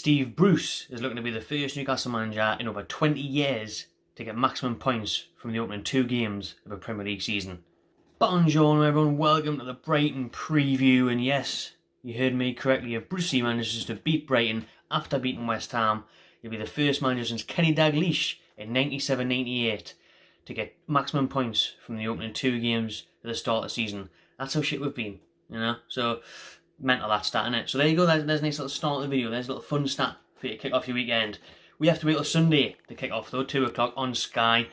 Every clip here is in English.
Steve Bruce is looking to be the first Newcastle manager in over 20 years to get maximum points from the opening 2 games of a Premier League season. Bonjour everyone, welcome to the Brighton preview, and yes, you heard me correctly, if Brucey manages to beat Brighton after beating West Ham, he'll be the first manager since Kenny Dalglish in 97-98 to get maximum points from the opening 2 games at the start of the season. That's how shit we've been, you know, so mental that stat, innit? So there you go, there's a nice little start of the video, there's a little fun stat for you to kick off your weekend. We have to wait till Sunday to kick off though, 2 o'clock on Sky.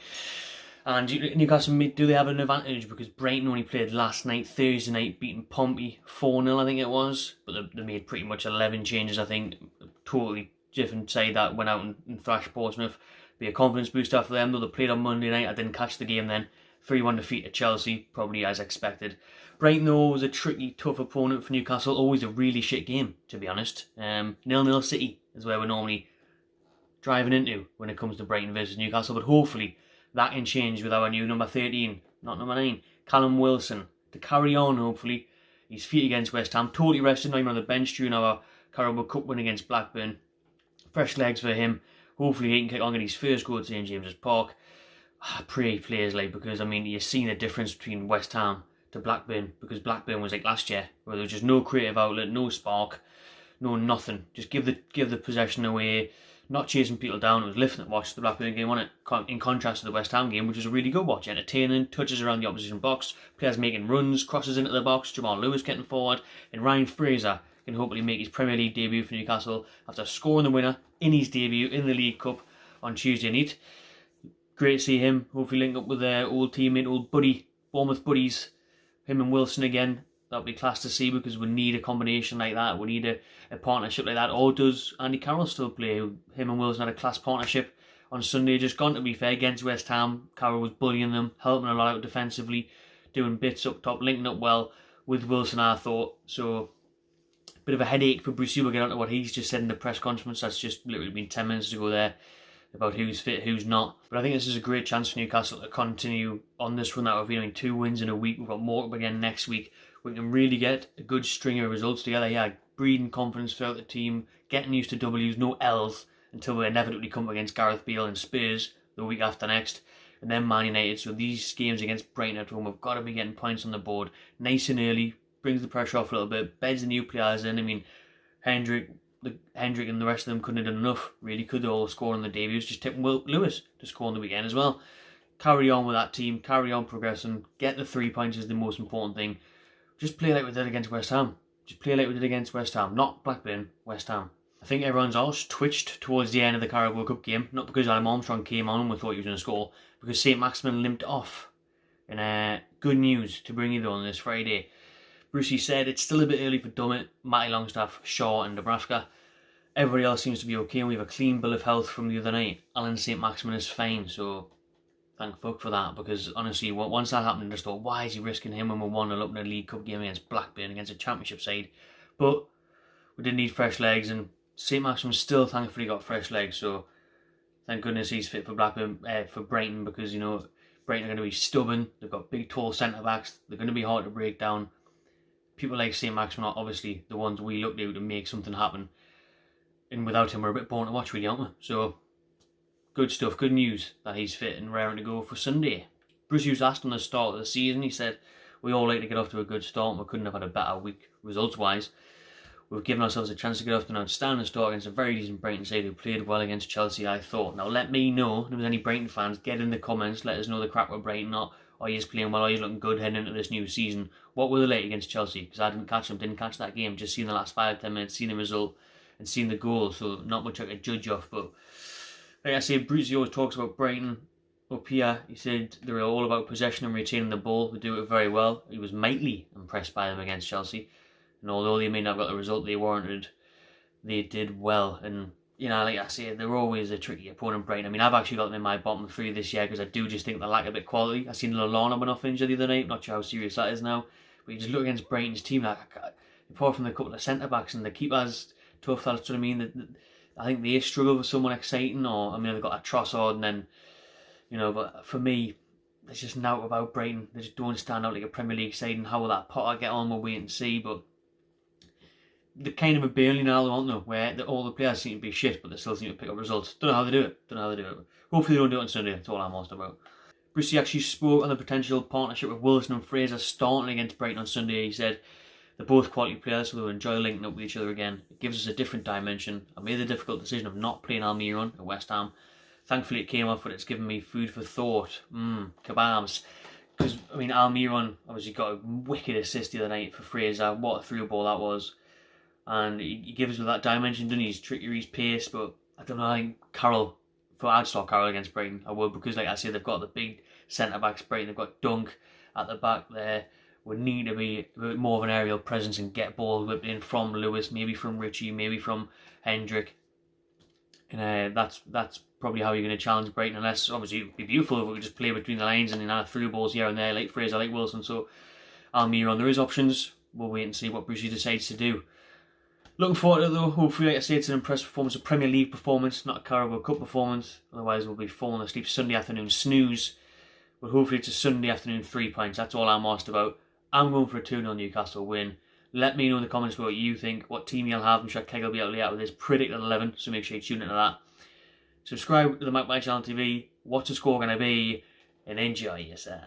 And Newcastle, do they have an advantage because Brighton only played last night, Thursday night, beating Pompey 4-0 I think it was. But they made pretty much 11 changes, I think. Totally different side that went out and thrashed Portsmouth. Be a confidence booster for them though. They played on Monday night, I didn't catch the game then. 3-1 defeat at Chelsea, probably as expected. Brighton though was a tricky, tough opponent for Newcastle. Always a really shit game, to be honest. 0-0 City is where we're normally driving into when it comes to Brighton versus Newcastle. But hopefully that can change with our new number 13, not number 9, Callum Wilson, to carry on, hopefully. His feet against West Ham, totally rested, not even on the bench during our Carabao Cup win against Blackburn. Fresh legs for him. Hopefully he can kick on and get his first goal at St James's Park. I pray he plays, because, I mean, you've seen the difference between West Ham to Blackburn, because Blackburn was like last year, where there was just no creative outlet, no spark, no nothing. Just give the possession away, not chasing people down. It was lifting to watch the Blackburn game, wasn't it? In contrast to the West Ham game, which was a really good watch. Entertaining, touches around the opposition box, players making runs, crosses into the box, Jamal Lewis getting forward, and Ryan Fraser can hopefully make his Premier League debut for Newcastle after scoring the winner in his debut in the League Cup on Tuesday night. Great to see him, hopefully link up with their old teammate, old buddy, Bournemouth buddies, him and Wilson again. That'll be class to see because we need a combination like that. We need a partnership like that. Or does Andy Carroll still play? Him and Wilson had a class partnership on Sunday just gone, to be fair, against West Ham. Carroll was bullying them, helping a lot out defensively, doing bits up top, linking up well with Wilson, I thought. So, bit of a headache for Brucey. We'll get on to what he's just said in the press conference. That's just literally been 10 minutes ago there, about who's fit, who's not. But I think this is a great chance for Newcastle to continue on this run that we've been doing. 2 wins in a week. We've got more up again next week. We can really get a good string of results together. Yeah, breeding confidence throughout the team, getting used to W's, no L's, until we inevitably come up against Gareth Bale and Spurs the week after next, and then Man United. So these games against Brighton at home, we've got to be getting points on the board nice and early, brings the pressure off a little bit, beds the new players in. I mean, Hendrick and the rest of them couldn't have done enough, really, could they all score on the debuts, just tipping Will Lewis to score on the weekend as well. Carry on with that team, carry on progressing, get the 3 points is the most important thing. Just play like we did against West Ham. Just play like we did against West Ham. Not Blackburn, West Ham. I think everyone's arse twitched towards the end of the Carabao Cup game. Not because Adam Armstrong came on and we thought he was going to score. Because St Maximin limped off. And good news to bring you though on this Friday. Brucey said it's still a bit early for Dummett, Matty Longstaff, Shaw and Nebraska. Everybody else seems to be okay and we have a clean bill of health from the other night. Alan St Maximin is fine, so thank fuck for that, because honestly, once that happened, I just thought, why is he risking him when we 1-0 up in a League Cup game against Blackburn, against a Championship side? But we did need fresh legs, and St Maximin still thankfully got fresh legs, so thank goodness he's fit for Blackburn, for Brighton, because, you know, Brighton are going to be stubborn. They've got big, tall centre-backs. They're going to be hard to break down. People like St Maximin are obviously the ones we look to make something happen, and without him, we're a bit boring to watch, really, aren't we? So good stuff, good news that he's fit and raring to go for Sunday. Bruce was asked on the start of the season, he said, we all like to get off to a good start and we couldn't have had a better week results-wise. We've given ourselves a chance to get off to an outstanding start against a very decent Brighton side who played well against Chelsea, I thought. Now let me know, if there's any Brighton fans, get in the comments, let us know the crack with Brighton, or he's playing well, or he's looking good heading into this new season. What were they like against Chelsea? Because I didn't catch that game, just seen the last 5-10 minutes, seen the result and seen the goal, so not much I could judge off, but like I say, Brucey always talks about Brighton up here. He said they're all about possession and retaining the ball. They do it very well. He was mightily impressed by them against Chelsea. And although they may not have got the result they warranted, they did well. And, you know, like I say, they're always a tricky opponent, Brighton. I mean, I've actually got them in my bottom 3 this year because I do just think they lack a bit of quality. I seen Lallana went off injured the other night. Not sure how serious that is now. But you just look against Brighton's team, like, apart from the couple of centre-backs and the keepers, tough, that's what I mean. I think they struggle with someone exciting, or, I mean, they've got a Trossard and then, you know, but for me, there's just nothing about Brighton. They just don't stand out like a Premier League side, and how will that Potter get on, we'll wait and see, but they're kind of a Burnley now, aren't they? Where all the players seem to be shit, but they still seem to pick up results. Don't know how they do it. Hopefully they don't do it on Sunday. That's all I'm asked about. Brucey actually spoke on the potential partnership with Wilson and Fraser starting against Brighton on Sunday. He said they're both quality players, so they'll enjoy linking up with each other again. It gives us a different dimension. I made the difficult decision of not playing Almiron at West Ham. Thankfully it came off, but it's given me food for thought. Kebabs. Because, I mean, Almiron obviously got a wicked assist the other night for Fraser. What a through ball that was. And he gives us that dimension, doesn't he? He's trickier, he's pace, but I don't know, I think I'd start Carroll against Brighton. I would, because like I say, they've got the big centre-backs, Brighton. They've got Dunk at the back there. Would need to be a bit more of an aerial presence and get balls whipped in from Lewis, maybe from Richie, maybe from Hendrick. And that's probably how you're going to challenge Brighton, unless obviously it would be beautiful if we could just play between the lines and then have through balls here and there, like Fraser, like Wilson. So Almiron, there is options. We'll wait and see what Brucey decides to do. Looking forward to it though. Hopefully, like I say, it's an impressive performance, a Premier League performance, not a Carabao Cup performance. Otherwise, we'll be falling asleep Sunday afternoon snooze. But hopefully, it's a Sunday afternoon 3 points. That's all I'm asked about. I'm going for a 2-0 Newcastle win. Let me know in the comments what you think, what team you'll have. I'm sure Keg will be able to lay out with his predicted 11, so make sure you tune into that. Subscribe to the Magpie Channel TV. What's the score going to be? And enjoy yourself.